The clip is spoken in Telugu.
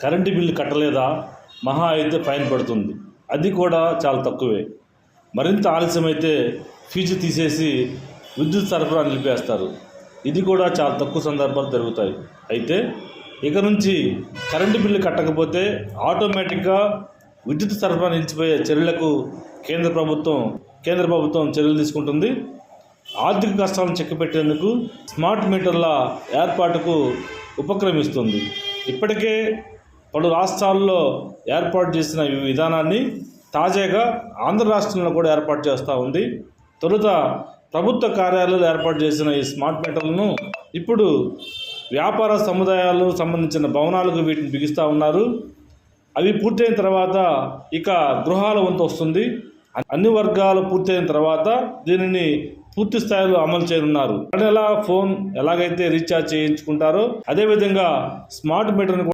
కరెంటు బిల్లు కట్టలేదా మహా అయితే ఫైన్ పడుతుంది, అది కూడా చాలా తక్కువే. మరింత ఆలస్యమైతే ఫీజు తీసేసి విద్యుత్ సరఫరా నిలిపేస్తారు. ఇది కూడా చాలా తక్కువ సందర్భాలు జరుగుతాయి. అయితే ఇక నుంచి కరెంటు బిల్లు కట్టకపోతే ఆటోమేటిక్గా విద్యుత్ సరఫరా నిలిచిపోయే చర్యలకు కేంద్ర ప్రభుత్వం చర్యలు తీసుకుంటుంది. ఆర్థిక కష్టాలను చెక్కపెట్టేందుకు స్మార్ట్ మీటర్ల ఏర్పాటుకు ఉపక్రమిస్తుంది. ఇప్పటికే పలు రాష్ట్రాల్లో ఏర్పాటు చేసిన ఈ విధానాన్ని తాజాగా ఆంధ్ర రాష్ట్రంలో కూడా ఏర్పాటు చేస్తూ ఉంది. తొలుత ప్రభుత్వ కార్యాలయాలు ఏర్పాటు చేసిన ఈ స్మార్ట్ మీటర్లను ఇప్పుడు వ్యాపార సముదాయాలకు సంబంధించిన భవనాలకు వీటిని బిగిస్తూ ఉన్నారు. అవి పూర్తయిన తర్వాత ఇక గృహాల వంతు వస్తుంది. అన్ని వర్గాలు పూర్తయిన తర్వాత దీనిని పూర్తి స్థాయిలో అమలు చేయనున్నారు. నెల ఫోన్ ఎలాగైతే రీఛార్జ్ చేయించుకుంటారో అదేవిధంగా స్మార్ట్ మీటర్ని